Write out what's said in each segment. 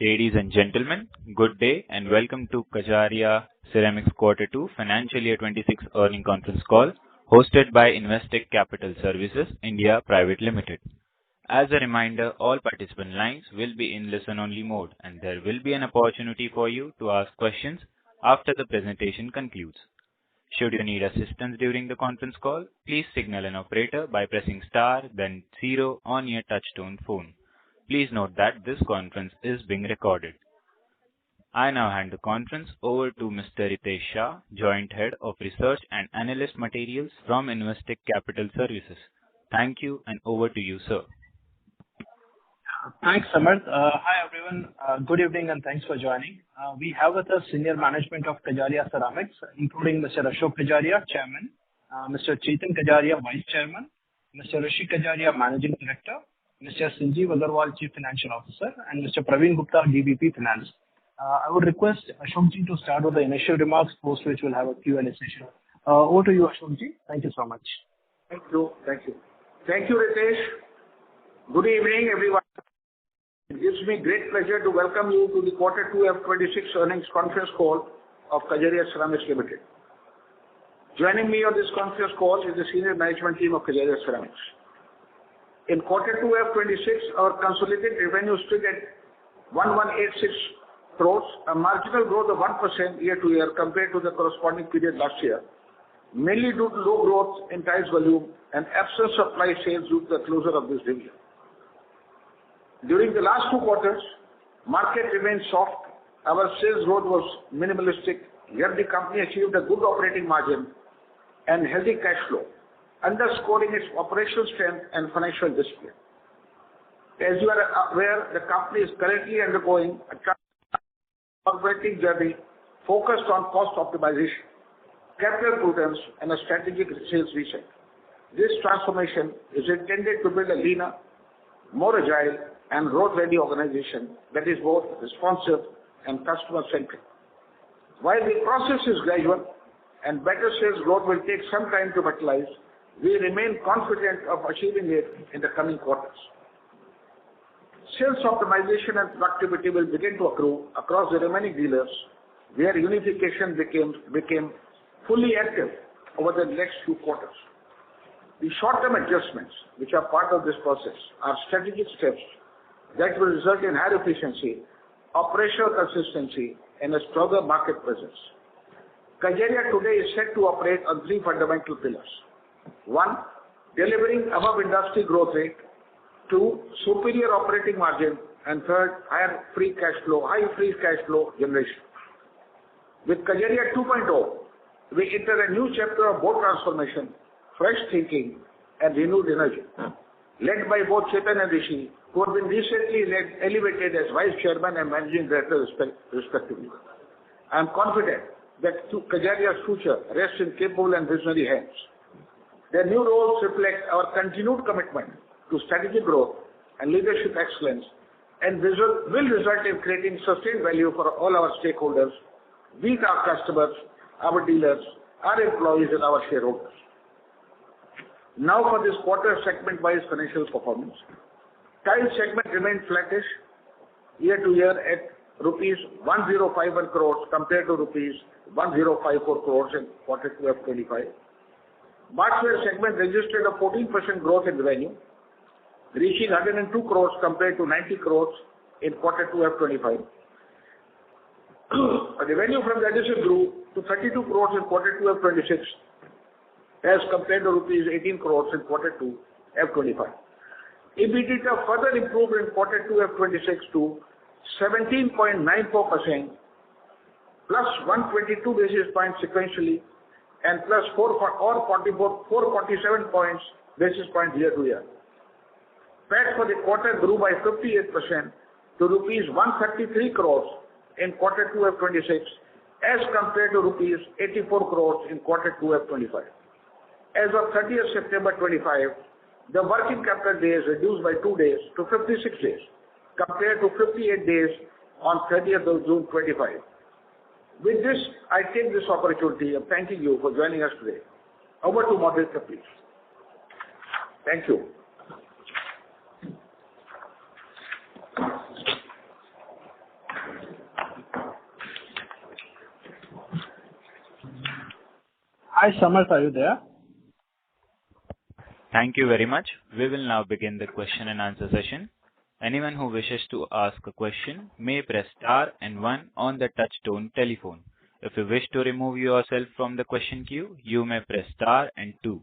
Ladies and gentlemen, good day and welcome to Kajaria Ceramics Quarter 2 Financial Year 26 Earnings Conference Call hosted by Investec Capital Services India Private Limited. As a reminder, all participant lines will be in listen-only mode and there will be an opportunity for you to ask questions after the presentation concludes. Should you need assistance during the conference call, please signal an operator by pressing star then 0 on your touchtone phone. Please note that this conference is being recorded. I now hand the conference over to Mr. Ritesh Shah, Joint Head of Research and Analyst Materials from Investec Capital Services. Thank you and over to you, sir. Thanks, Samarth. Hi everyone. Good evening and thanks for joining. We have with us senior management of Kajaria Ceramics, including Mr. Ashok Kajaria, Chairman, Mr. Chetan Kajaria, Vice Chairman, Mr. Rishi Kajaria, Managing Director, Mr. Sanjeev Agarwal, Chief Financial Officer, and Mr. Praveen Gupta, DVP Finance. I would request Ashokji to start with the initial remarks, post which we'll have a Q&A session. Over to you, Ashokji. Thank you so much. Thank you, Ritesh. Good evening, everyone. It gives me great pleasure to welcome you to the Quarter 2 FY26 Earnings Conference Call of Kajaria Ceramics Limited. Joining me on this conference call is the senior management team of Kajaria Ceramics. In Quarter 2 FY26, our consolidated revenue stood at 1186 crores, a marginal growth of 1% year-to-year compared to the corresponding period last year, mainly due to low growth in tiles volume and absence of ply sales due to the closure of this division. During the last 2 quarters, market remained soft. Our sales growth was minimalistic, yet the company achieved a good operating margin and healthy cash flow, underscoring its operational strength and financial discipline. As you are aware, the company is currently undergoing a operating journey focused on cost optimization, capital prudence, and a strategic sales reset. This transformation is intended to build a leaner, more agile, and growth-ready organization that is both responsive and customer-centric. While the process is gradual and better sales growth will take some time to materialize, we remain confident of achieving it in the coming quarters. Sales optimization and productivity will begin to accrue across the remaining dealers, where unification became fully active over the next few quarters. The short-term adjustments, which are part of this process, are strategic steps that will result in higher efficiency, operational consistency, and a stronger market presence. Kajaria today is set to operate on 3 fundamental pillars. 1, delivering above industry growth rate. 2, superior operating margin. And 3rd, high free cash flow generation. With Kajaria 2.0, we enter a new chapter of bold transformation, fresh thinking, and renewed energy. Led by both Chetan and Rishi, who have been recently elevated as Vice Chairman and Managing Director respectively. I am confident that Kajaria's future rests in capable and visionary hands. Their new roles reflect our continued commitment to strategic growth and leadership excellence and will result in creating sustained value for all our stakeholders, be it our customers, our dealers, our employees, and our shareholders. Now for this quarter segment-wise financial performance. Tile segment remained flattish year-to-year at rupees 1051 crores compared to rupees 1054 crores in Quarter 2 FY25. Bathware segment registered a 14% growth in revenue, reaching 102 crores compared to 90 crores in Quarter 2 FY25. Revenue from the adhesive grew to 32 crores in Quarter 2 FY26 as compared to rupees 18 crores in Quarter 2 FY25. EBITDA further improved in Quarter 2 FY26 to 17.94%, plus 122 basis points sequentially, and plus 447 basis points year-to-year. PAT for the quarter grew by 58% to rupees 133 crores in Quarter 2 FY26 as compared to rupees 84 crores in Quarter 2 FY25. As of 30th September 25, the working capital days reduced by 2 days to 56 days compared to 58 days on 30th of June 25. With this, I take this opportunity of thanking you for joining us today. Over to moderator, please. Thank you. Hi, Samarth, are you there? Thank you very much. We will now begin the question and answer session. Anyone who wishes to ask a question may press star and one on the touch-tone telephone. If you wish to remove yourself from the question queue, you may press star and two.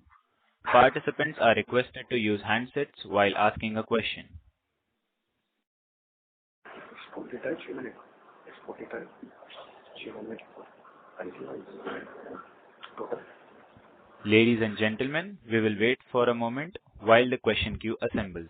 Participants are requested to use handsets while asking a question. Ladies and gentlemen, we will wait for a moment while the question queue assembles.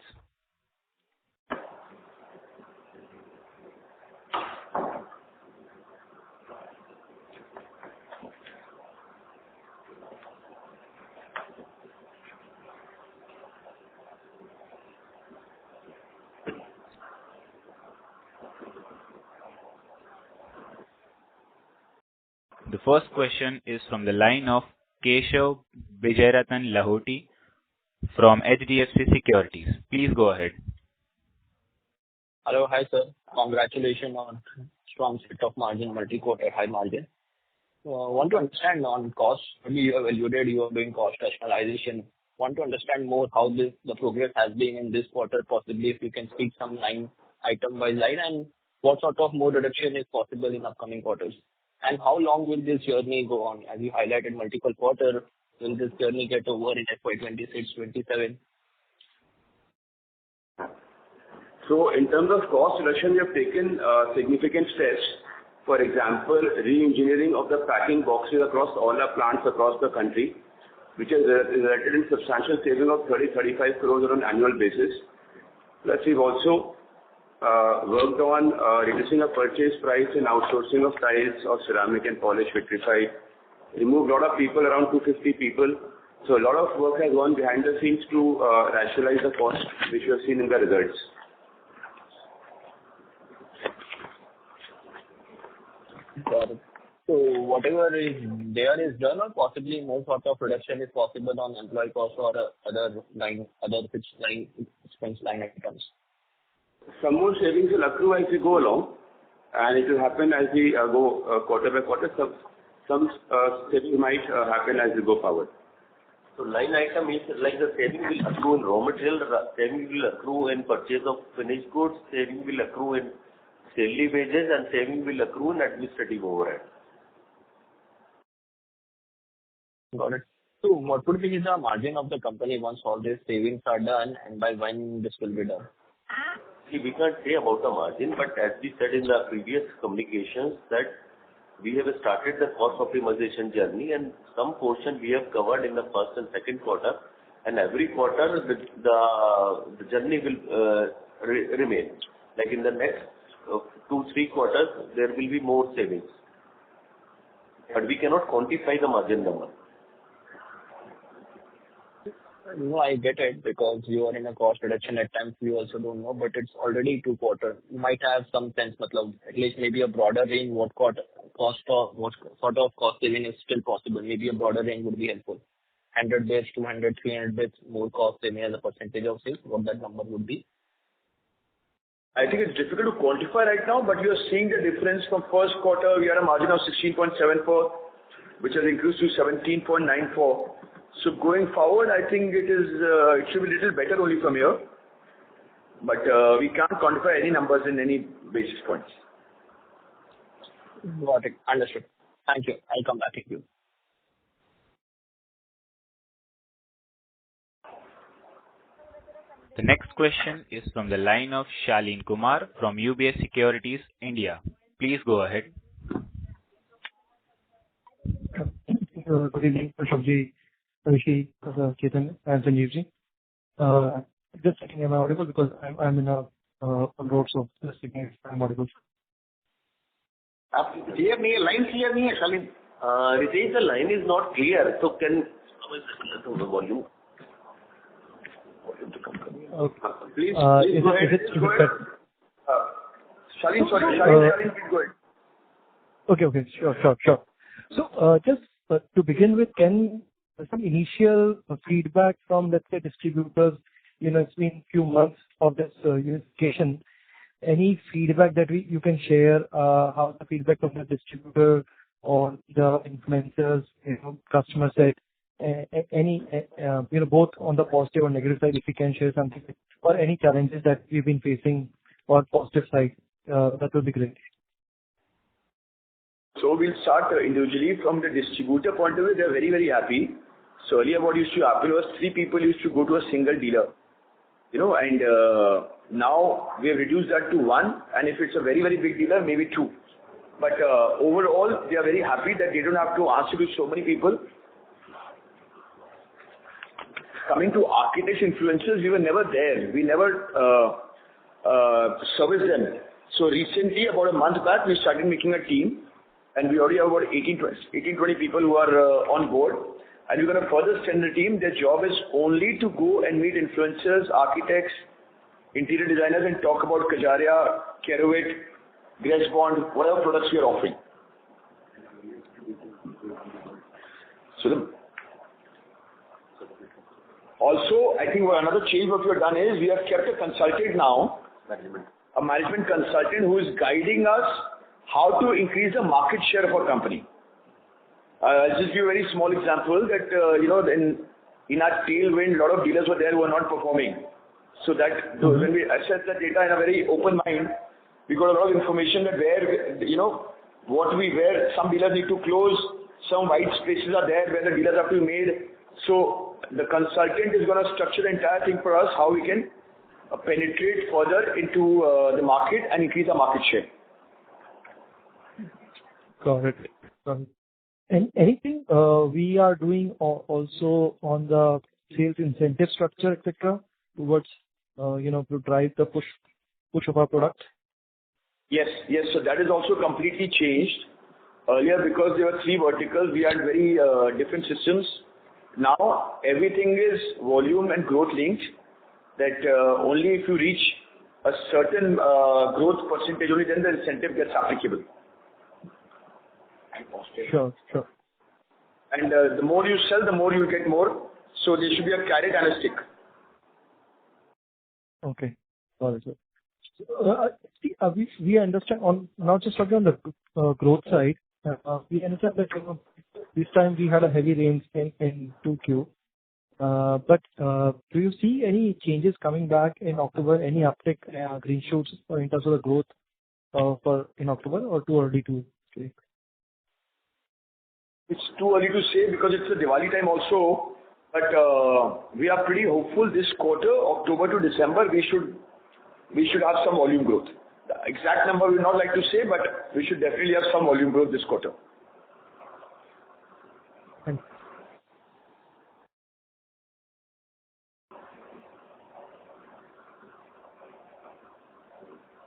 The first question is from the line of Keshav Bijayrathan Lahoti from HDFC Securities. Please go ahead. Hello. Hi, sir. Congratulations on strong set of margin, multi-quarter high margin. Want to understand on cost. Maybe you have alluded you are doing cost rationalization. Want to understand more how the progress has been in this quarter, possibly if you can speak some line item by line, and what sort of more reduction is possible in upcoming quarters. And how long will this journey go on? As you highlighted multiple quarter, will this journey get over in FY26, 27? So in terms of cost reduction, we have taken significant steps. For example, re-engineering of the packing boxes across all our plants across the country, which has resulted in substantial saving of 30-35 crores on an annual basis. Plus, we've also worked on reducing our purchase price and outsourcing of tiles of ceramic and polish vitrified. Removed a lot of people, around 250 people. So a lot of work has gone behind the scenes to rationalize the cost, which you have seen in the results. Got it. So whatever is there is done, or possibly more sort of reduction is possible on employee cost or other fixed line expense line items? Some more savings will accrue as we go along, and it will happen as we go quarter by quarter. Some savings might happen as we go forward. So line item is like the saving will accrue in raw material, saving will accrue in purchase of finished goods, saving will accrue in salary wages, and saving will accrue in administrative overhead. Got it. So what would be the margin of the company once all these savings are done, and by when this will be done? See, we can't say about the margin, but as we said in the previous communications that we have started the cost optimization journey, and some portion we have covered in the first and second quarter, and every quarter the journey will remain. Like in the next 2-3 quarters, there will be more savings. But we cannot quantify the margin number. No, I get it, because you are in a cost reduction at times, you also don't know, but it's already 2 quarters. You might have some sense, at least maybe a broader range, what sort of cost saving is still possible. Maybe a broader range would be helpful. 100 bits, 200, 300 bits, more cost saving as a percentage of sales, what that number would be? I think it's difficult to quantify right now, but you are seeing the difference from first quarter. We had a margin of 16.74, which has increased to 17.94. So going forward, I think it should be a little better only from here. But we can't quantify any numbers in any basis points. Got it. Understood. Thank you. I'll come back to you. The next question is from the line of Shalin Kumar from UBS Securities, India. Please go ahead. Good evening, Ashokji, Rishi, Chetan, and Sanjeevji. Just checking, am I audible? Because I'm in a road, so just checking if I'm audible. Clear me, line clear me, Shalin. Ritesh, the line is not clear. So can the volume? Okay. Please Is go ahead. it better? Shalin, please go ahead. Okay, sure. So, just to begin with, can some initial feedback from, let's say, distributors, it's been few months of this unification. Any feedback that you can share, how the feedback from the distributor on the influencers, customer side, any, both on the positive or negative side, if you can share something, or any challenges that we've been facing on positive side, that would be great. So we'll start individually from the distributor point of view. They're very, very happy. So earlier what used to happen was 3 people used to go to a single dealer, and now we have reduced that to 1, and if it's a very, very big dealer, maybe 2. But overall, they are very happy that they don't have to answer to so many people. Coming to architects, influencers, we were never there. We never serviced them. So recently, about a month back, we started making a team, and we already have about 18-20 people who are on board. And we're going to further strengthen the team. Their job is only to go and meet influencers, architects, interior designers, and talk about Kajaria, Kerovit, Grace Bond, whatever products we are offering. So also, I think another change what we have done is we have kept a consultant now, a management consultant who is guiding us how to increase the market share of our company. I'll just give a very small example that, in our tailwind, a lot of dealers were there who were not performing. So that when we assess the data in a very open mind, we got a lot of information that where some dealers need to close, some white spaces are there where the dealers have to be made. So the consultant is going to structure the entire thing for us, how we can penetrate further into the market and increase our market share. Got it. And anything we are doing also on the sales incentive structure, etc., towards to drive the push of our product? Yes. So that is also completely changed. Earlier, because there were 3 verticals, we had very different systems. Now everything is volume and growth linked. That only if you reach a certain growth percentage, only then the incentive gets applicable. Sure. And the more you sell, the more you get more. So there should be a carrot and a stick. Okay. Got it. We understand not just talking on the growth side. We understand that this time we had a heavy rains in 2Q. But do you see any changes coming back in October? Any uptick, green shoots in terms of the growth in October, or too early to say? It's too early to say because it's the Diwali time also. But we are pretty hopeful this quarter, October to December, we should have some volume growth. The exact number we would not like to say, but we should definitely have some volume growth this quarter. Thanks.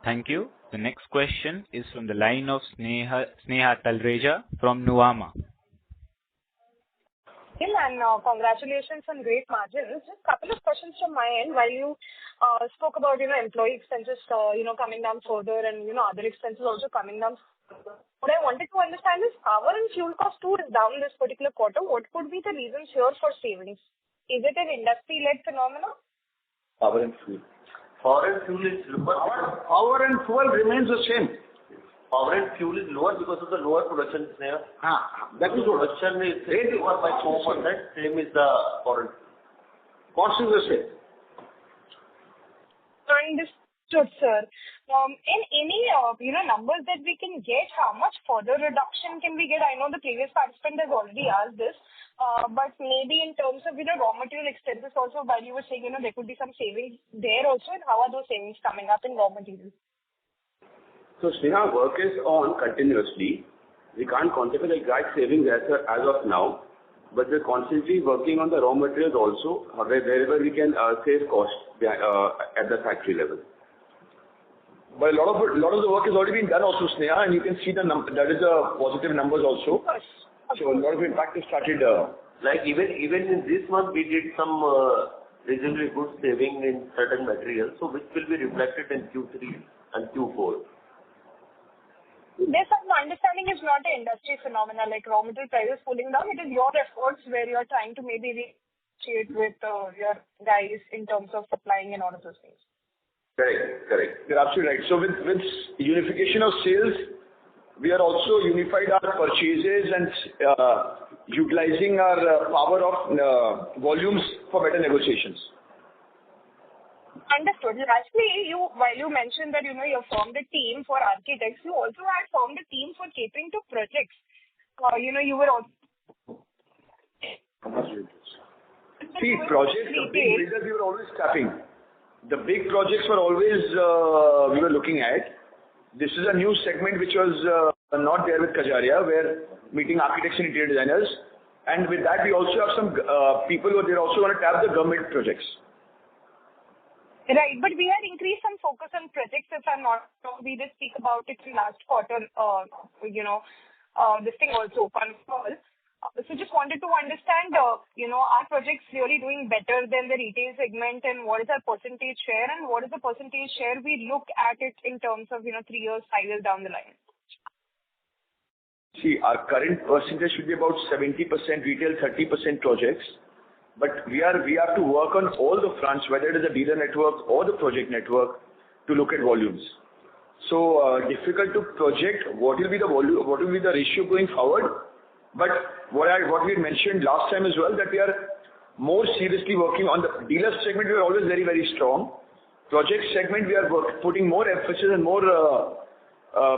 Thank you. The next question is from the line of Sneha Talreja from Nuvama. And congratulations on great margins. Just a couple of questions from my end. While you spoke about employee expenses coming down further and other expenses also coming down further. What I wanted to understand is power and fuel cost too is down this particular quarter. What could be the reasons here for savings? Is it an industry-led phenomenon? Power and fuel. Power and fuel is lower. Power and fuel remains the same. Power and fuel is lower because of the lower production there. That is what. Production is lower by 4%. Same is the foreign. Cost is the same. Understood, sir. In any numbers that we can get, how much further reduction can we get? I know the previous participant has already asked this, but maybe in terms of raw material expenses also, while you were saying there could be some savings there also, and how are those savings coming up in raw materials? So Sneha, work is on continuously. We can't quantify the exact savings as of now, but we're constantly working on the raw materials also, wherever we can save cost at the factory level. But a lot of the work has already been done also, Sneha, and you can see that is the positive numbers also. Of course. So a lot of impact has started. Like even in this month, we did some reasonably good saving in certain materials, so which will be reflected in Q3 and Q4. This, my understanding, is not an industry phenomenon like raw material prices cooling down. It is your efforts where you're trying to maybe negotiate with your guys in terms of supplying and all of those things. Correct. You're absolutely right. So with unification of sales, we are also unified our purchases and utilizing our power of volumes for better negotiations. Understood. Lastly, while you mentioned that, you have formed a team for architects, you also had formed a team for catering to projects. You were also... See, projects, the big builders, we were always tapping. The big projects were always, we were looking at. This is a new segment which was not there with Kajaria, where meeting architects and interior designers. And with that, we also have some people who are also going to tap the government projects. Right, but we had increased some focus on projects, if I'm not wrong. We did speak about it in last quarter, this thing also, Concall. So just wanted to understand, are projects really doing better than the retail segment, and what is our percentage share, and what is the percentage share we look at it in terms of, 3 years, 5 years down the line? See, our current percentage should be about 70% retail, 30% projects. But we have to work on all the fronts, whether it is a dealer network or the project network, to look at volumes. So difficult to project what will be the volume, what will be the ratio going forward. But what we had mentioned last time as well, that we are more seriously working on the dealer segment. We are always very, very strong. Project segment, we are putting more emphasis and more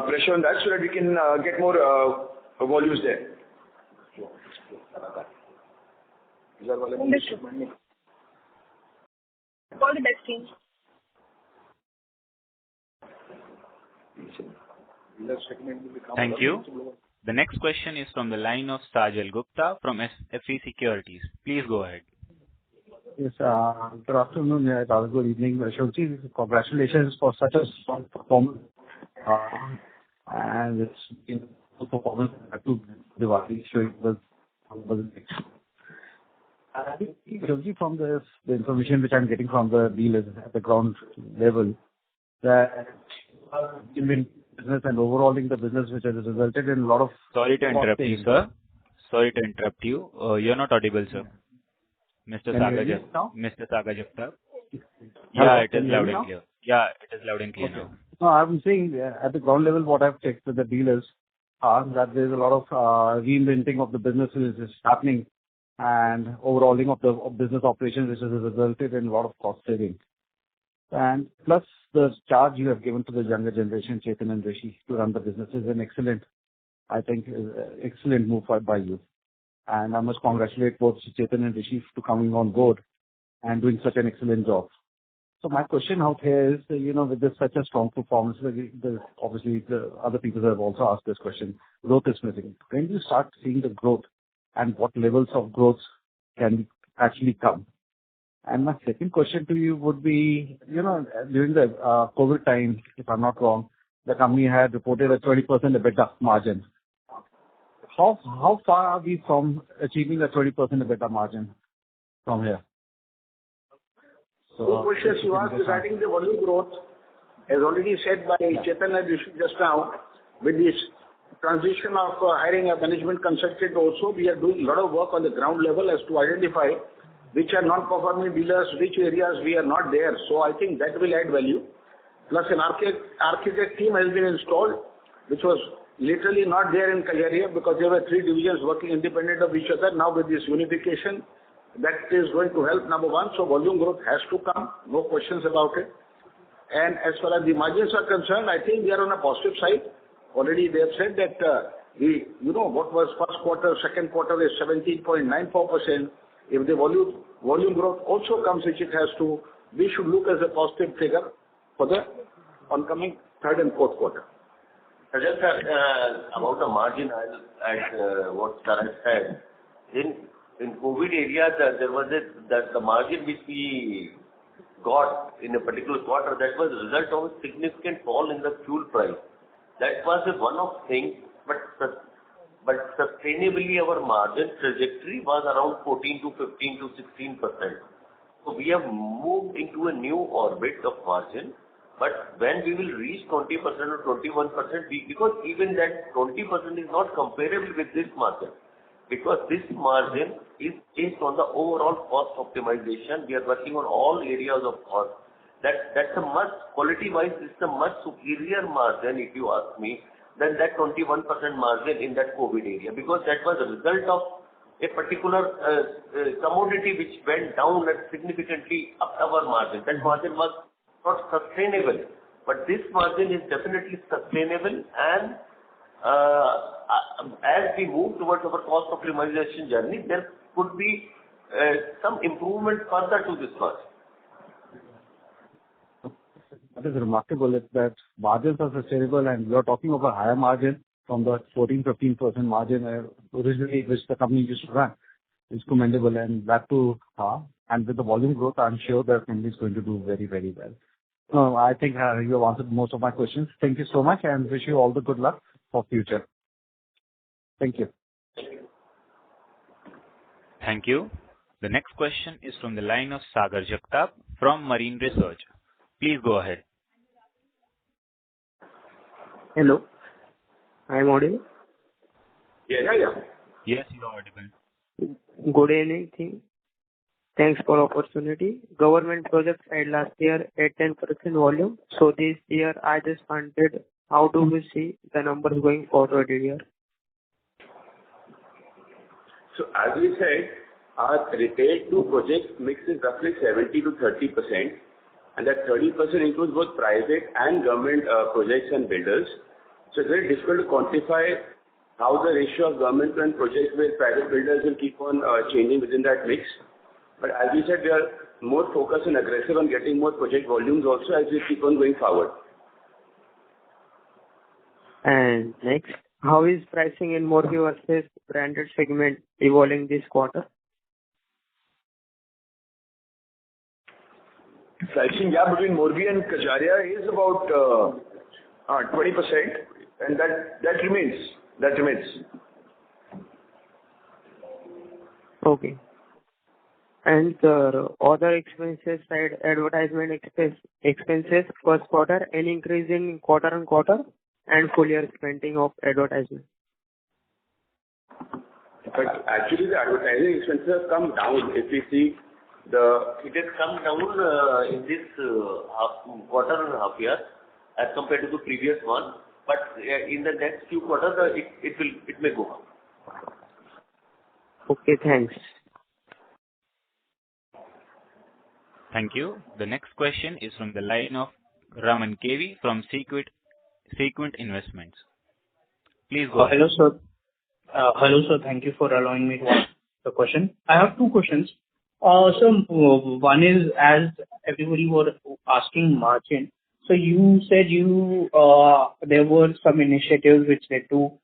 pressure on that so that we can get more volumes there. All the best, team. Thank you. The next question is from the line of Sajal Gupta from FE Securities. Please go ahead. Yes, good afternoon, rather good evening, Ashokji. Congratulations for such a strong performance. And it's been a performance to Diwali showing was I think, Ashokji, from the information which I'm getting from the dealers at the ground level, that in business and overhauling the business, which has resulted in a lot of... Sorry to interrupt you, sir. Sorry to interrupt you. You're not audible, sir. Mr. Saga Jagtap. Yeah, it is loud and clear. Yeah, it is loud and clear now. No, I'm saying at the ground level, what I've checked with the dealers are that there's a lot of reinventing of the businesses is happening and overhauling of the business operations, which has resulted in a lot of cost saving. And plus the charge you have given to the younger generation, Chetan and Rishi, to run the business is an excellent, I think, excellent move by you. And I must congratulate both Chetan and Rishi to coming on board and doing such an excellent job. So my question out here is, with this such a strong performance, obviously the other people have also asked this question, growth is missing. When do you start seeing the growth and what levels of growth can actually come? And my second question to you would be, during the COVID time, if I'm not wrong, the company had reported a 20% EBITDA margin. How far are we from achieving a 20% EBITDA margin from here? So, questions you asked regarding the volume growth, as already said by Chetan and Rishi just now, with this transition of hiring a management consultant also, we are doing a lot of work on the ground level as to identify which are non-performing dealers, which areas we are not there. So I think that will add value. Plus an architect team has been installed, which was literally not there in Kajaria because there were 3 divisions working independent of each other. Now with this unification, that is going to help, number one. So volume growth has to come, no questions about it. And as far as the margins are concerned, I think we are on a positive side. Already they have said that what was first quarter, second quarter is 17.94%. If the volume growth also comes, which it has to, we should look as a positive figure for the oncoming third and fourth quarter. Just about the margin, I'll add what Saran said. In COVID area, there was the margin which we got in a particular quarter, that was a result of a significant fall in the fuel price. That was one of things, but sustainably our margin trajectory was around 14 to 15 to 16%. So we have moved into a new orbit of margin, but when we will reach 20% or 21%, because even that 20% is not comparable with this margin, because this margin is based on the overall cost optimization. We are working on all areas of cost. That's a much, quality-wise, it's a much superior margin, if you ask me, than that 21% margin in that COVID area, because that was a result of a particular commodity which went down and significantly upped our margin. That margin was not sustainable, but this margin is definitely sustainable, and as we move towards our cost optimization journey, there could be some improvement further to this margin. What is remarkable is that margins are sustainable, and you're talking of a higher margin from the 14%-15% margin originally which the company used to run. Is commendable, and that too, and with the volume growth, I'm sure the company is going to do very, very well. I think you have answered most of my questions. Thank you so much, and wish you all the good luck for future. Thank you. Thank you. The next question is from the line of Sagar Jagtap from Marine Research. Please go ahead. Hello. I am audible? Yeah. Yes, you are audible. Good evening. Thanks for opportunity. Government projects had last year at 10% volume. So this year I just wondered, how do we see the numbers going forward here? So as we said, our retail to project mix is roughly 70 to 30%, and that 30% includes both private and government projects and builders. So it's very difficult to quantify how the ratio of government and projects with private builders will keep on changing within that mix. But as we said, we are more focused and aggressive on getting more project volumes also as we keep on going forward. And next, how is pricing in mortgage versus branded segment evolving this quarter? Pricing gap between Morbi and Kajaria is about 20%, and that remains. Okay. And other expenses side, advertisement expenses first quarter, any increase in quarter on quarter, and full year spending of advertisement? But actually, the advertising expenses have come down. If we see it has come down in this quarter and a half year as compared to the previous one. But in the next few quarters, it may go up. Okay, thanks. Thank you. The next question is from the line of Raman KV from Sequent Investments. Please go ahead. Hello, sir. Thank you for allowing me to ask the question. I have two questions. So one is, as everybody was asking margin, so you said there were some initiatives which led to,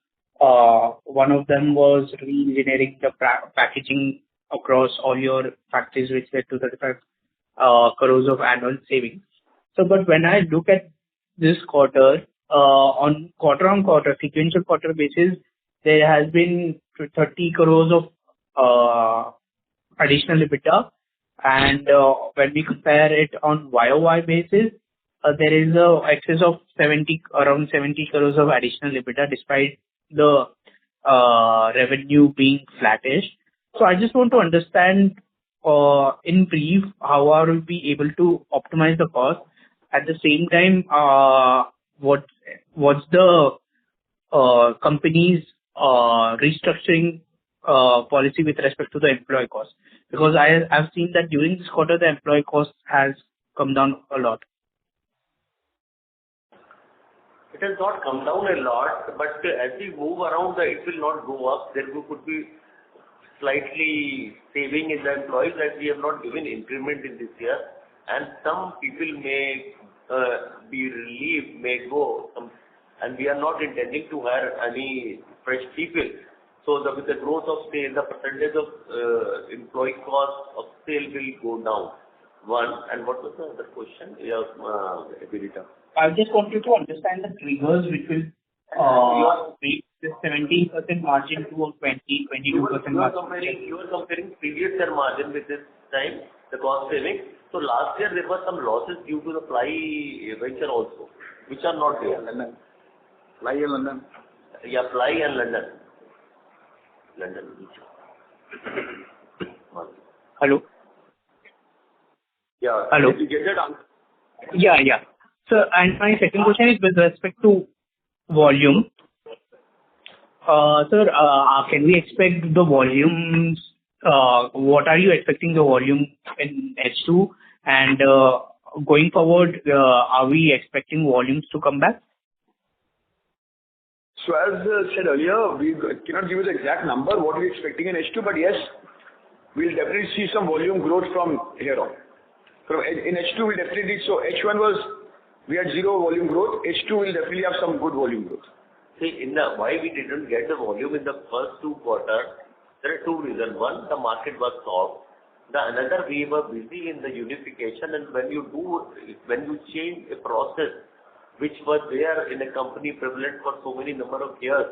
one of them was re-engineering the packaging across all your factories, which led to 35 crores of annual savings. So, but when I look at this quarter, on quarter sequential quarter basis, there has been 30 crores of additional EBITDA, and when we compare it on YOY basis, there is a excess of around 70 crores of additional EBITDA despite the revenue being flattish. So I just want to understand in brief, how are we able to optimize the cost? At the same time, what's the company's restructuring policy with respect to the employee cost? Because I've seen that during this quarter, the employee cost has come down a lot. It has not come down a lot, but as we move around, it will not go up. There could be slightly saving in the employees, as we have not given increment in this year, and some people may be relieved, may go, and we are not intending to hire any fresh people. So with the growth of sale, the percentage of employee cost of sale will go down. One, and what was the other question? EBITDA. I just want you to understand the triggers which will make this 17% margin to a 22% margin. You are comparing previous year margin with this time, the cost saving. So last year there were some losses due to the ply venture also, which are not there. Ply and London. Yeah, ply and London. Hello? Yeah. Hello? Did you get that answer? Yeah. So, and my second question is with respect to volume. Sir, can we expect the volumes? What are you expecting the volume in H2? And going forward, are we expecting volumes to come back? So as said earlier, we cannot give you the exact number, what we're expecting in H2, but yes, we'll definitely see some volume growth from here on. In H2, we definitely, so H1 we had zero volume growth. H2 will definitely have some good volume growth. See, why we didn't get the volume in the first 2 quarters, there are 2 reasons. One, the market was soft. Another, we were busy in the unification, and when you change a process which was there in a company prevalent for so many number of years,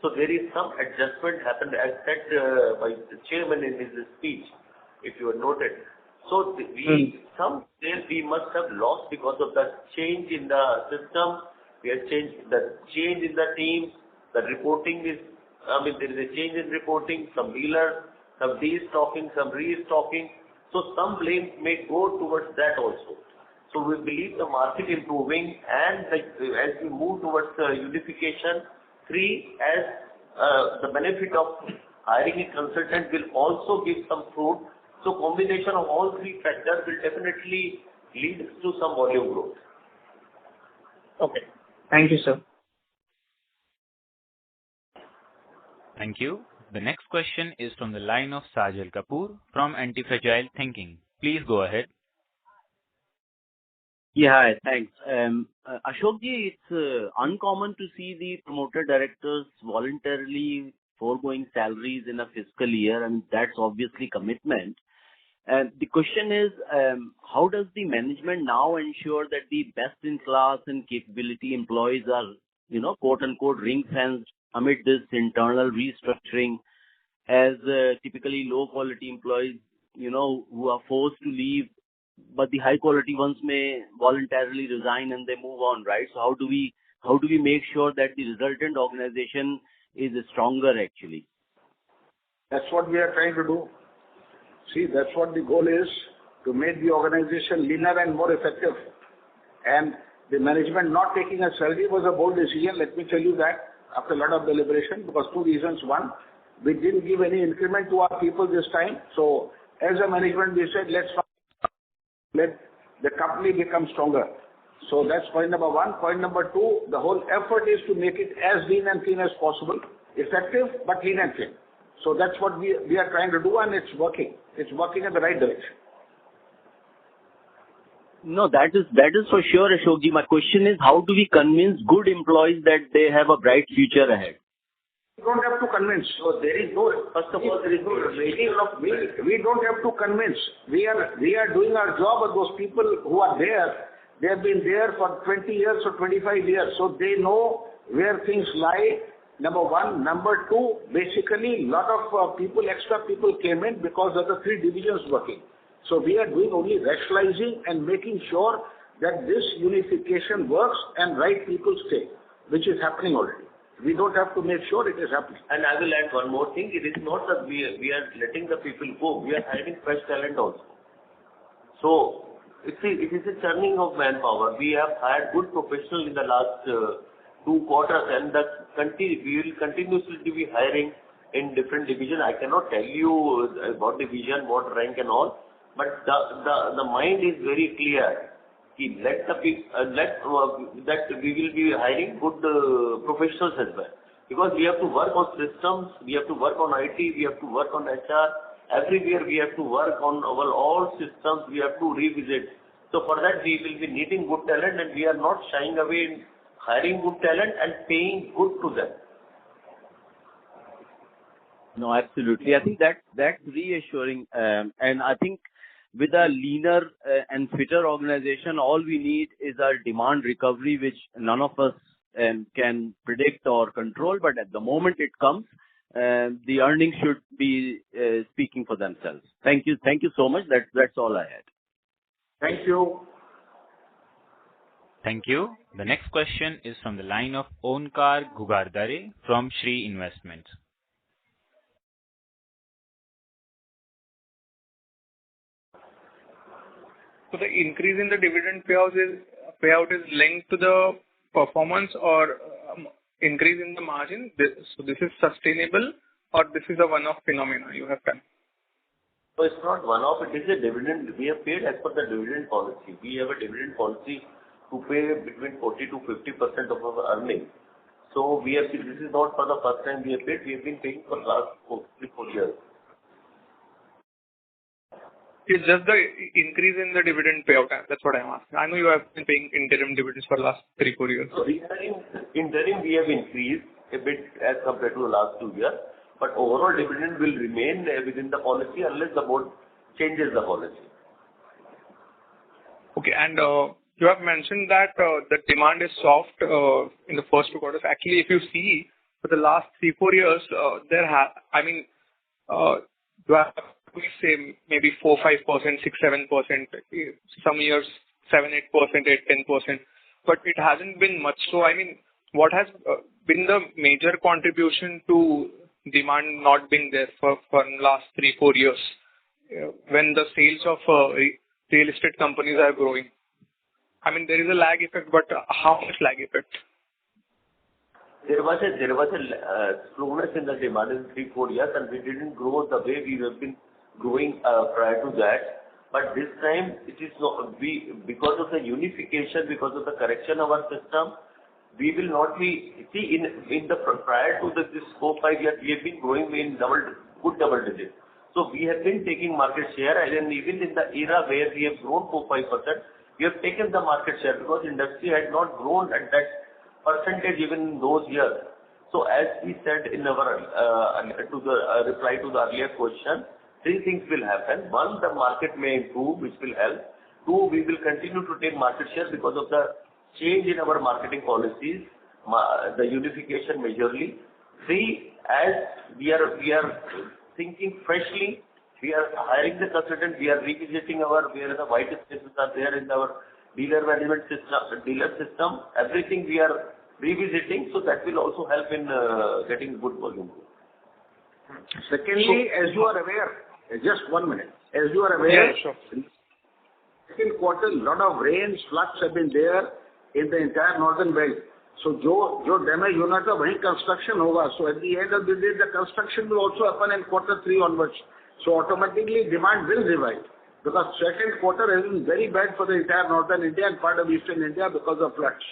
so there is some adjustment happened as said by the chairman in his speech, if you have noted. So some sales we must have lost because of the change in the system. We have changed the change in the team. The reporting is, there is a change in reporting. Some dealers, some destocking, some restocking. So some blame may go towards that also. So we believe the market improving, and as we move towards unification, 3 as the benefit of hiring a consultant will also give some fruit. So combination of all 3 factors will definitely lead to some volume growth. Okay. Thank you, sir. Thank you. The next question is from the line of Sajal Kapoor from Antifragile Thinking. Please go ahead. Yeah, hi, thanks. Ashokji, it's uncommon to see the promoter directors voluntarily foregoing salaries in a fiscal year, and that's obviously commitment. The question is, how does the management now ensure that the best-in-class and capability employees are, quote unquote, ring-fenced amid this internal restructuring, as typically low-quality employees, who are forced to leave, but the high-quality ones may voluntarily resign and they move on, right? So how do we make sure that the resultant organization is stronger actually? That's what we are trying to do. See, that's what the goal is, to make the organization leaner and more effective. And the management not taking a salary was a bold decision, let me tell you that, after a lot of deliberation, because 2 reasons. One, we didn't give any increment to our people this time. So as a management, we said, let the company become stronger. So that's point number 1. Point number 2, the whole effort is to make it as lean and clean as possible, effective but lean and clean. So that's what we are trying to do, and it's working. It's working in the right direction. No, that is for sure, Ashokji. My question is, how do we convince good employees that they have a bright future ahead? We don't have to convince. So there is no, first of all, there is no rating of. We don't have to convince. We are doing our job, but those people who are there, they have been there for 20 years or 25 years, so they know where things lie. Number 1. Number 2, basically, lot of extra people came in because of the 3 divisions working. So we are doing only rationalizing and making sure that this unification works and right people stay, which is happening already. We don't have to make sure it is happening. And I will add one more thing. It is not that we are letting the people go. We are hiring fresh talent also. So it is a churning of manpower. We have hired good professionals in the last 2 quarters, and we will continuously be hiring in different divisions. I cannot tell you what division, what rank and all, but the mind is very clear. That we will be hiring good professionals as well. Because we have to work on systems, we have to work on IT, we have to work on HR. Everywhere we have to work on our all systems, we have to revisit. So for that we will be needing good talent, and we are not shying away in hiring good talent and paying good to them. No, absolutely. I think that's reassuring, and I think with a leaner and fitter organization, all we need is our demand recovery, which none of us can predict or control. But at the moment it comes, the earnings should be speaking for themselves. Thank you so much. That's all I had. Thank you. Thank you. The next question is from the line of Onkar Gugardare from Shree Investments. So the increase in the dividend payout is linked to the performance, or increase in the margin. So this is sustainable or this is a one-off phenomena you have done? So it's not one-off, it is a dividend. We have paid as per the dividend policy. We have a dividend policy to pay between 40 to 50% of our earnings. So this is not for the first time we have paid. We have been paying for last 3-4 years. It's just the increase in the dividend payout. That's what I'm asking. I know you have been paying interim dividends for the last 3-4 years. So interim we have increased a bit as compared to the last 2 years, but overall dividend will remain within the policy unless the board changes the policy. Okay, and you have mentioned that the demand is soft in the first 2 quarters. Actually, if you see for the last 3-4 years, you have to say maybe 4-5%, 6-7%, some years 7-8%, 8-10%, but it hasn't been much. So what has been the major contribution to demand not being there for last 3-4 years when the sales of real estate companies are growing? There is a lag effect, but how much lag effect? There was a slowness in the demand in 3-4 years, and we didn't grow the way we have been growing prior to that. But this time it is because of the unification, because of the correction of our system, we will not be in the prior to this 4-5 years we have been growing in good double digits. So we have been taking market share, and then even in the era where we have grown 4-5%, we have taken the market share because industry had not grown at that percentage even in those years. So as we said in our reply to the earlier question, 3 things will happen. 1, the market may improve, which will help. 2, we will continue to take market share because of the change in our marketing policies, the unification majorly. 3, as we are thinking freshly, we are hiring the consultant, we are revisiting where the white spaces are there in our dealer management system, dealer system, everything we are revisiting, so that will also help in getting good volume. Secondly, as you are aware, just 1 minute. As you are aware, second quarter, lot of rains, floods have been there in the entire northern belt. So, जो damage होना था वहीं construction होगा. So at the end of the day, the construction will also happen in quarter 3 onwards. So automatically demand will revive because second quarter has been very bad for the entire northern India and part of eastern India because of floods.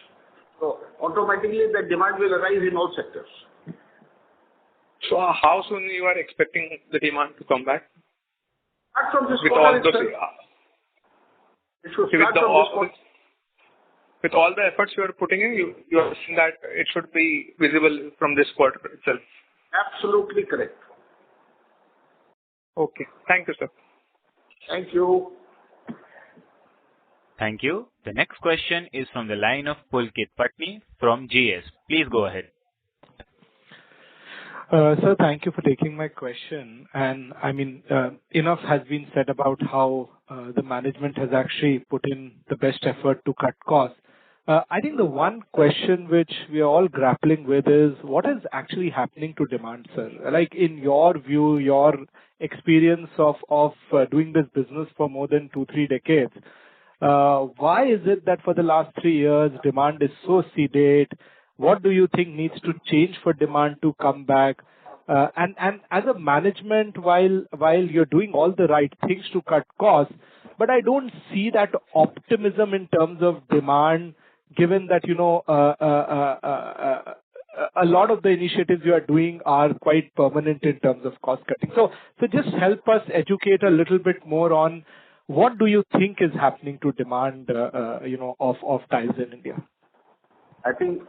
So automatically the demand will arise in all sectors. So how soon you are expecting the demand to come back? Start from this quarter itself. It should start from this quarter. With all the efforts you are putting in, you are saying that it should be visible from this quarter itself. Absolutely correct. Okay. Thank you, sir. Thank you. Thank you. The next question is from the line of Pulkit Patni from GS. Please go ahead. Sir, thank you for taking my question. And enough has been said about how the management has actually put in the best effort to cut costs. I think the one question which we are all grappling with is what is actually happening to demand, sir? Like in your view, your experience of doing this business for more than 2-3 decades, why is it that for the last 3 years demand is so sedate? What do you think needs to change for demand to come back? And as a management, while you're doing all the right things to cut costs, but I don't see that optimism in terms of demand, given that a lot of the initiatives you are doing are quite permanent in terms of cost cutting. So just help us educate a little bit more on what do you think is happening to demand, of tiles in India? I think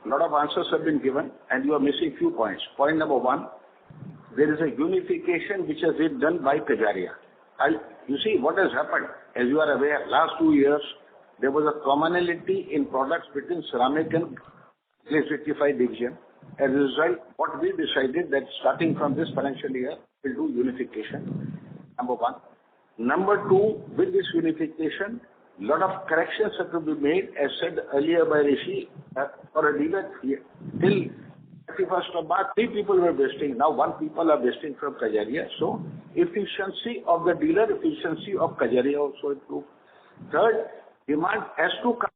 a lot of answers have been given and you are missing few points. Point number 1, there is a unification which has been done by Kajaria. You see what has happened, as you are aware, last 2 years, there was a commonality in products between ceramic and glaze rectified division. As a result, what we decided that starting from this financial year, we'll do unification, number 1. Number 2, with this unification, a lot of corrections have to be made, as said earlier by Rishi, for a dealer, till 31st of March, 3 people were vesting. Now 1 people are vesting from Kajaria. So efficiency of the dealer, efficiency of Kajaria also improved. Third, demand has to come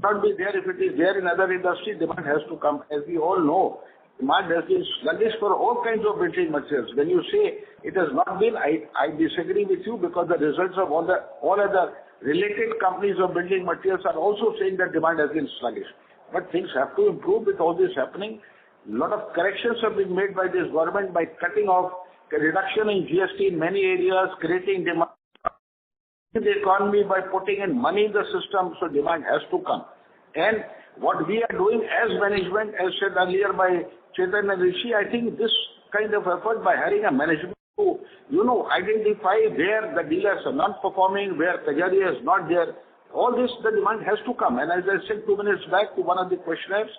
not be there. If it is there in other industries, demand has to come. As we all know, demand has been sluggish for all kinds of building materials. When you say it has not been, I disagree with you, because the results of all other related companies of building materials are also saying that demand has been sluggish. But things have to improve with all this happening. A lot of corrections have been made by this government by cutting off the reduction in GST in many areas, creating demand in the economy by putting in money in the system, so demand has to come. And what we are doing as management, as said earlier by Chetan and Rishi, I think this kind of effort by hiring a management to, identify where the dealers are not performing, where Kajaria is not there, all this, the demand has to come. And as I said 2 minutes back to one of the questioners,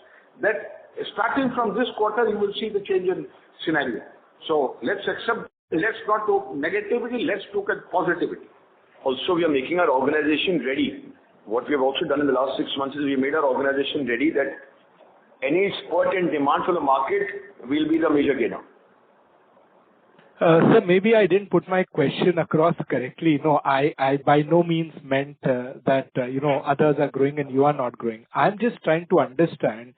that starting from this quarter, you will see the change in scenario. So let's not look negativity, let's look at positivity. Also, we are making our organization ready. What we have also done in the last 6 months is we made our organization ready that any spurt in demand from the market will be the major gainer. Sir, maybe I didn't put my question across correctly. No, I by no means meant that, others are growing and you are not growing. I'm just trying to understand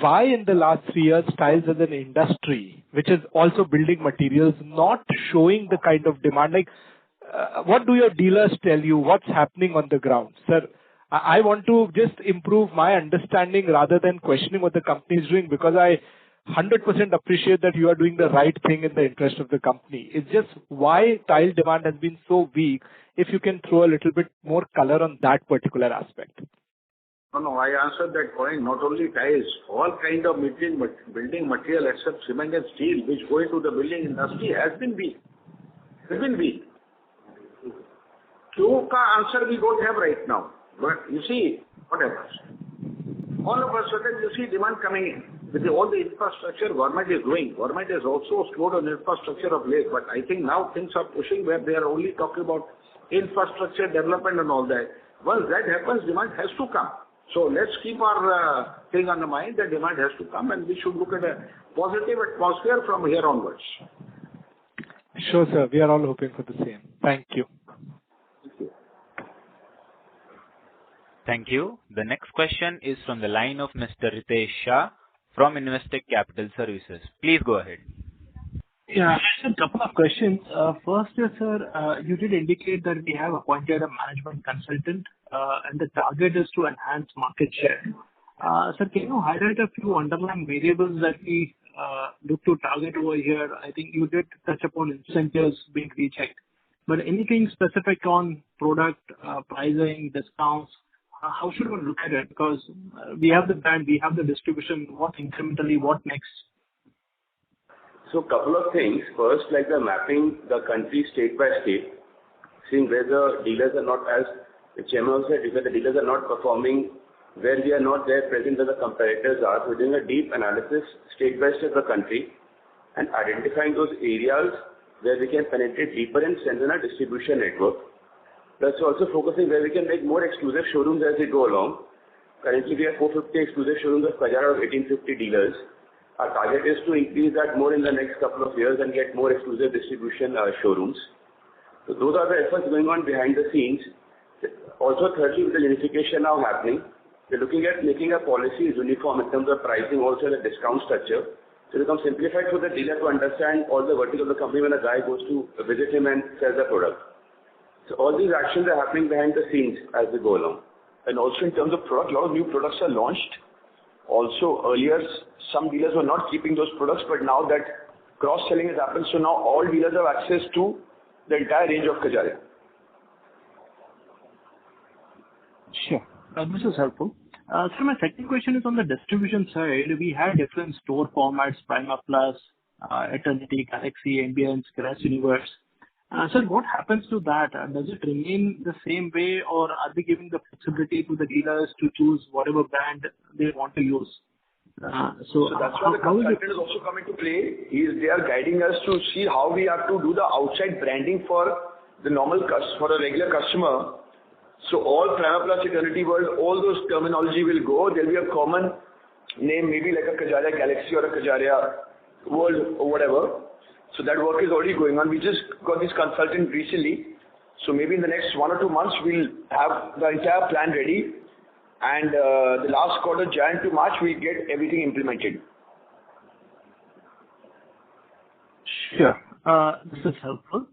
why in the last 3 years, tiles as an industry, which is also building materials, not showing the kind of demand. Like, what do your dealers tell you? What's happening on the ground? Sir, I want to just improve my understanding rather than questioning what the company is doing, because I 100% appreciate that you are doing the right thing in the interest of the company. It's just why tile demand has been so weak. If you can throw a little bit more color on that particular aspect. No, I answered that point. Not only tiles, all kind of building material except cement and steel, which go into the building industry, has been weak. Q ka answer we don't have right now. But you see what happens. All of a sudden you see demand coming in. With all the infrastructure government is doing. Government has also slowed on infrastructure of late. But I think now things are pushing where they are only talking about infrastructure development and all that. Once that happens, demand has to come. So let's keep our thing on the mind that demand has to come, and we should look at a positive atmosphere from here onwards. Sure, sir. We are all hoping for the same. Thank you. Thank you. The next question is from the line of Mr. Ritesh Shah from Investec Capital Services. Please go ahead. Yeah, a couple of questions. First is, sir, you did indicate that we have appointed a management consultant, and the target is to enhance market share. Sir, can you highlight a few underlying variables that we look to target over here? I think you did touch upon incentives being rechecked, but anything specific on product, pricing, discounts, how should one look at it? Because we have the brand, we have the distribution, what incrementally, what next? So couple of things. First, like the mapping the country state by state, seeing where the dealers are not, as the chairman said, where the dealers are not performing, where we are not there present where the competitors are. So doing a deep analysis state by state of the country and identifying those areas where we can penetrate deeper and strengthen our distribution network. Plus also focusing where we can make more exclusive showrooms as we go along. Currently we have 450 exclusive showrooms of Kajaria of 1850 dealers. Our target is to increase that more in the next couple of years and get more exclusive distribution showrooms. So those are the efforts going on behind the scenes. Also thirdly, with the unification now happening, we're looking at making a policy uniform in terms of pricing, also the discount structure. So it becomes simplified for the dealer to understand all the verticals of the company when a guy goes to visit him and sell the product. So all these actions are happening behind the scenes as we go along. And also in terms of product, a lot of new products are launched. Also earlier, some dealers were not keeping those products, but now that cross-selling has happened, so now all dealers have access to the entire range of Kajaria. Sure. This is helpful. So my second question is on the distribution side. We had different store formats, Prima Plus, Eternity, Galaxy, Ambience, Grass Universe. Sir, what happens to that? Does it remain the same way, or are they giving the flexibility to the dealers to choose whatever brand they want to use? So that's why the consultant is also coming to play. They are guiding us to see how we have to do the outside branding for the for a regular customer. So all Prima Plus, Eternity World, all those terminology will go. There will be a common name, maybe like a Kajaria Galaxy or a Kajaria World or whatever. So that work is already going on. We just got this consultant recently. So maybe in the next 1 or 2 months, we'll have the entire plan ready. and the last quarter, Jan to March, we get everything implemented. Sure. This is helpful.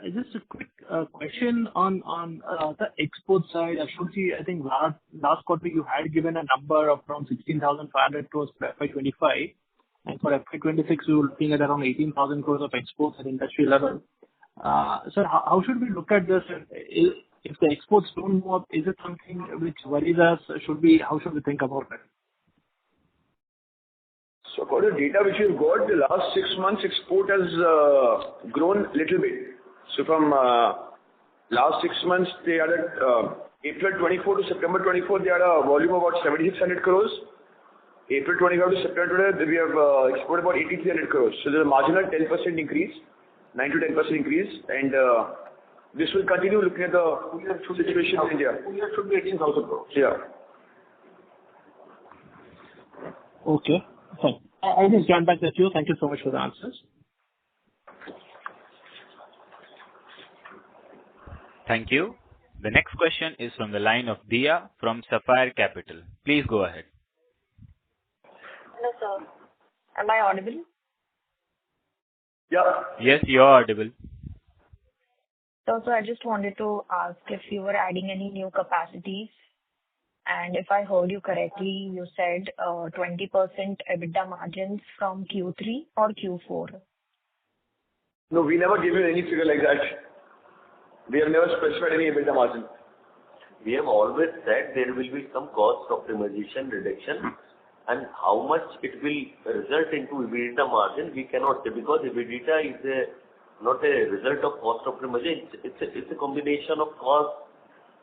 Just a quick question on the export side. Ashokji, I think last quarter you had given a number of around 16,500 crores for FY25, and for FY26 we were looking at around 18,000 crores of exports at industry level. So how should we look at this? If the exports don't move up, is it something which worries us? How should we think about it? So for the data which you've got, the last 6 months export has grown little bit. So from last 6 months, they had April 24 to September 24, they had a volume of about 7,600 crores. April 25 to September 20, we have exported about 8,300 crores. So there's a marginal 10% increase, 9 to 10% increase, and this will continue looking at the situation in India. It should be 18,000 crores. Yeah. Okay. Fine. I'll just join back with you. Thank you so much for the answers. Thank you. The next question is from the line of Dia from Sapphire Capital. Please go ahead. Hello, sir. Am I audible? Yeah. Yes, you are audible. So I just wanted to ask if you were adding any new capacities. And if I heard you correctly, you said 20% EBITDA margins from Q3 or Q4? No, we never give you any figure like that. We have never specified any EBITDA margin. We have always said there will be some cost optimization reduction, and how much it will result into EBITDA margin, we cannot say, because EBITDA is not a result of cost optimization. It's a combination of cost,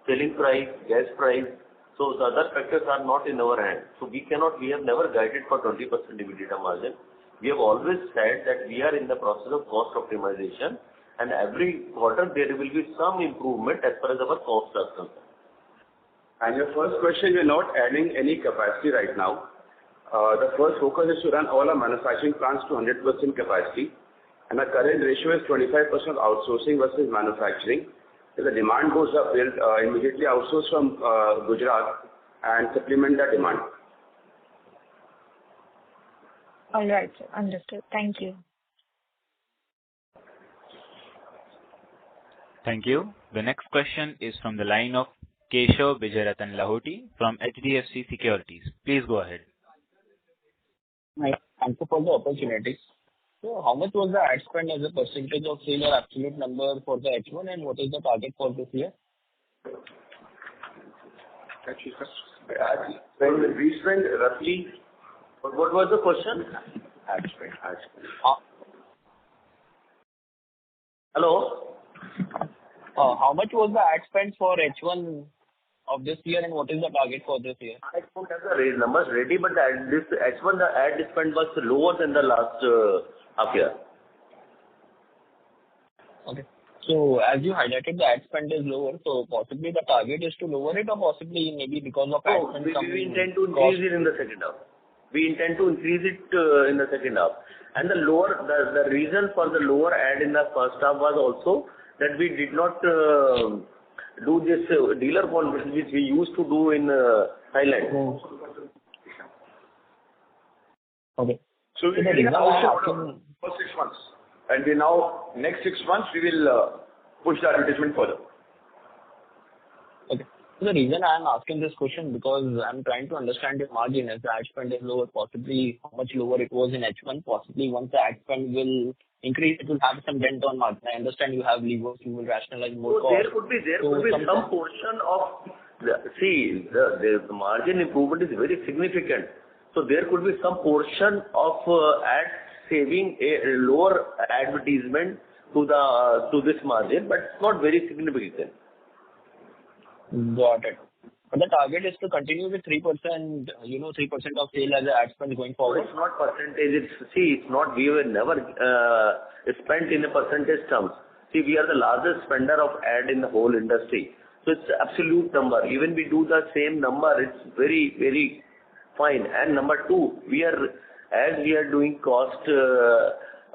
selling price, gas price. So the other factors are not in our hand. So we have never guided for 20% EBITDA margin. We have always said that we are in the process of cost optimization, and every quarter there will be some improvement as far as our costs are concerned. And your first question, we are not adding any capacity right now. The first focus is to run all our manufacturing plants to 100% capacity, and our current ratio is 25% outsourcing versus manufacturing. If the demand goes up, we'll immediately outsource from Gujarat and supplement that demand. All right, sir. Understood. Thank you. Thank you. The next question is from the line of Keshav Bijayaratan Lahoti from HDFC Securities. Please go ahead. Thank you for the opportunity. So how much was the ad spend as a percentage of sale or absolute number for the H1, and what is the target for this year? We spend roughly. What was the question? Ad spend. Hello? How much was the ad spend for H1 of this year, and what is the target for this year? I don't have the numbers ready, but this H1 the ad spend was lower than the last half year. Okay. So as you highlighted, the ad spend is lower, so possibly the target is to lower it, or possibly maybe because of ad spend. We intend to increase it in the second half. And the reason for the lower ad in the first half was also that we did not do this dealer conference which we used to do in Thailand. Okay. So we will now for 6 months, and next 6 months we will push the advertisement further. Okay. So the reason I am asking this question, because I'm trying to understand the margin. As the ad spend is lower, possibly how much lower it was in H1, possibly once the ad spend will increase, it will have some dent on margin. I understand you have levers, you will rationalize more costs. There could be some portion of the margin improvement is very significant. So there could be some portion of ad saving a lower advertisement to this margin, but it's not very significant. Got it. But the target is to continue with 3%, 3% of sale as an ad spend going forward. It's not percentage. It's not. We were never spent in a percentage terms. We are the largest spender of ad in the whole industry. So it's absolute number. Even we do the same number, it's very, very fine. And number two, as we are doing cost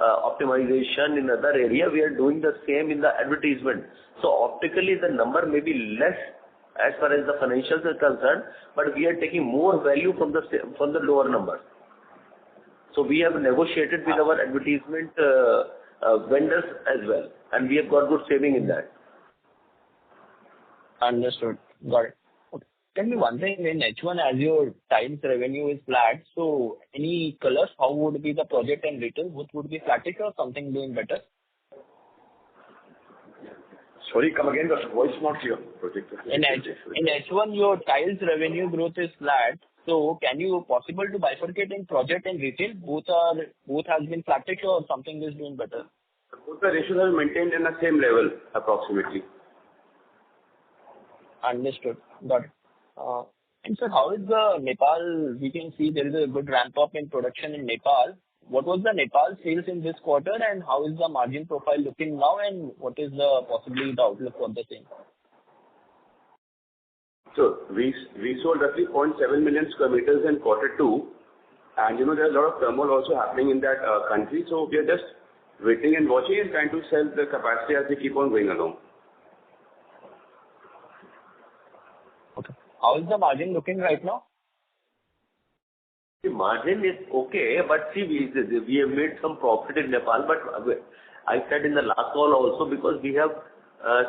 optimization in other area, we are doing the same in the advertisement. So optically, the number may be less as far as the financials are concerned, but we are taking more value from the lower numbers. So we have negotiated with our advertisement vendors as well, and we have got good saving in that. Understood. Got it. Okay. Tell me one thing, in H1, as your tiles revenue is flat, so any colors, how would be the project and retail? Both would be flattish or something doing better? Sorry, come again. The voice not clear. In H1, your tiles revenue growth is flat. So can you possible to bifurcate in project and retail? Both has been flattish or something is doing better? Both the ratios are maintained in the same level, approximately. Understood. Got it. And sir, how is the Nepal? We can see there is a good ramp up in production in Nepal. What was the Nepal sales in this quarter, and how is the margin profile looking now, and what is possibly the outlook for the same? So we sold roughly 0.7 million square meters in quarter 2, and there's a lot of turmoil also happening in that country. So we are just waiting and watching and trying to sell the capacity as we keep on going along. Okay. How is the margin looking right now? The margin is okay, but see, we have made some profit in Nepal, but I said in the last call also, because we have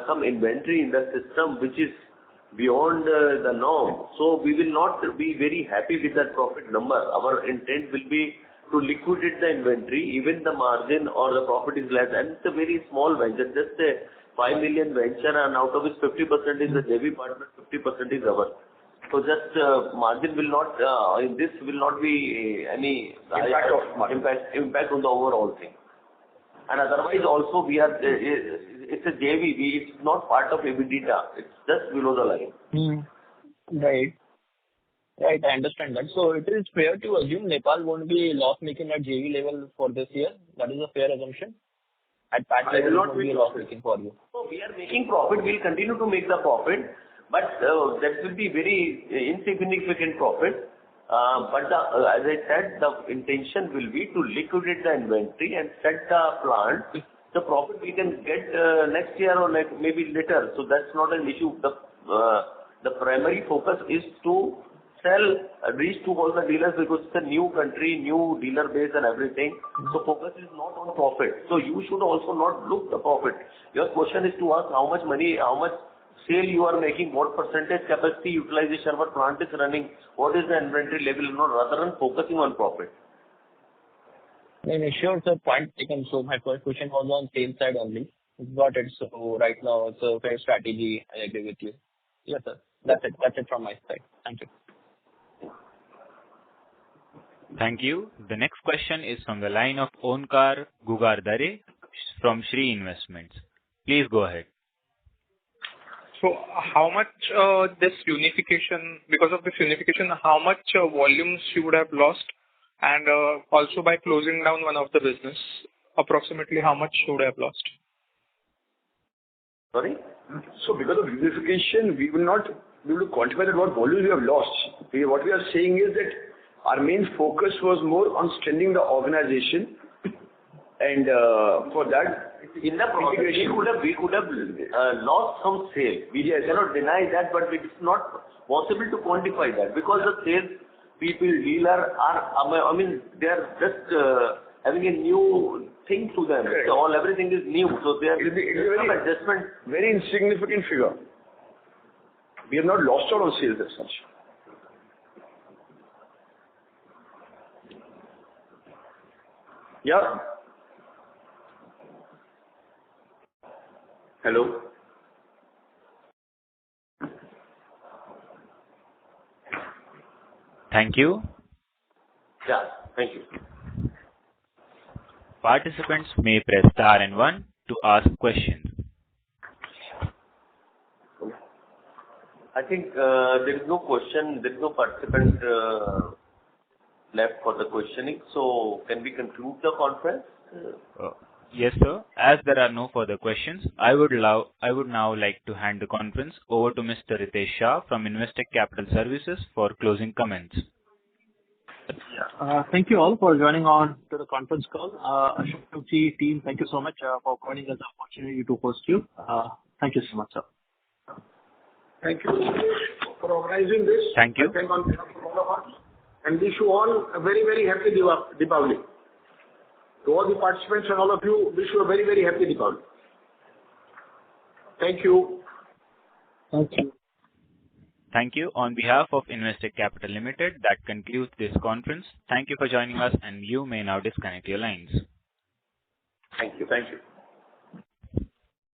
some inventory in the system which is beyond the norm. So we will not be very happy with that profit number. Our intent will be to liquidate the inventory, even the margin or the profit is less. And it's a very small venture, just a 5 million venture, and out of which 50% is the JV partner, 50% is ours. So just margin will not, in this will not be any impact on the overall thing. And otherwise also we are, it's a JV, it's not part of EBITDA, it's just below the line. Right. Right, I understand that. So it is fair to assume Nepal won't be loss making at JV level for this year. That is a fair assumption. At PAT level, it won't be loss making for you. So we are making profit. We'll continue to make the profit, but that will be very insignificant profit. But as I said, the intention will be to liquidate the inventory and set the plant. The profit we can get next year or maybe later. So that's not an issue. The primary focus is to reach to all the dealers, because it's a new country, new dealer base and everything. So focus is not on profit. So you should also not look the profit. Your question is to ask how much money, how much sale you are making, what percentage capacity utilization our plant is running, what is the inventory level, rather than focusing on profit. No, sure, sir. Point taken. So my first question was on sales side only. Got it. So right now it's a fair strategy. I agree with you. Yes, sir. That's it. That's it from my side. Thank you. Thank you. The next question is from the line of Onkar Gugardare from Shree Investments. Please go ahead. So how much this unification, because of this unification, how much volumes you would have lost, and also by closing down one of the business, approximately how much you would have lost? Sorry? So because of unification, we will not be able to quantify that what volume we have lost. What we are saying is that our main focus was more on strengthening the organization, and for that, in the process, we could have lost some sales. We cannot deny that, but it's not possible to quantify that, because the sales people, dealer are, they are just having a new thing to them. So everything is new, so there will be some adjustment. Very insignificant figure. We have not lost out on sales as such. Yeah. Hello? Thank you. Yeah, thank you. Participants may press star and 1 to ask questions. I think there is no question, there is no participant left for the questioning. So can we conclude the conference? Yes, sir. As there are no further questions, I would now like to hand the conference over to Mr. Ritesh Shah from Investec Capital Services for closing comments. Thank you all for joining on to the conference call. Ashok team, thank you so much for providing us the opportunity to host you. Thank you so much, sir. Thank you for organizing this. Thank you. I thank on behalf of all of us and wish you all a very, very happy Deepavali. To all the participants and all of you, wish you a very, very happy Deepavali. Thank you. Thank you. Thank you. On behalf of Investec Capital Limited, that concludes this conference. Thank you for joining us, and you may now disconnect your lines. Thank you. Thank you.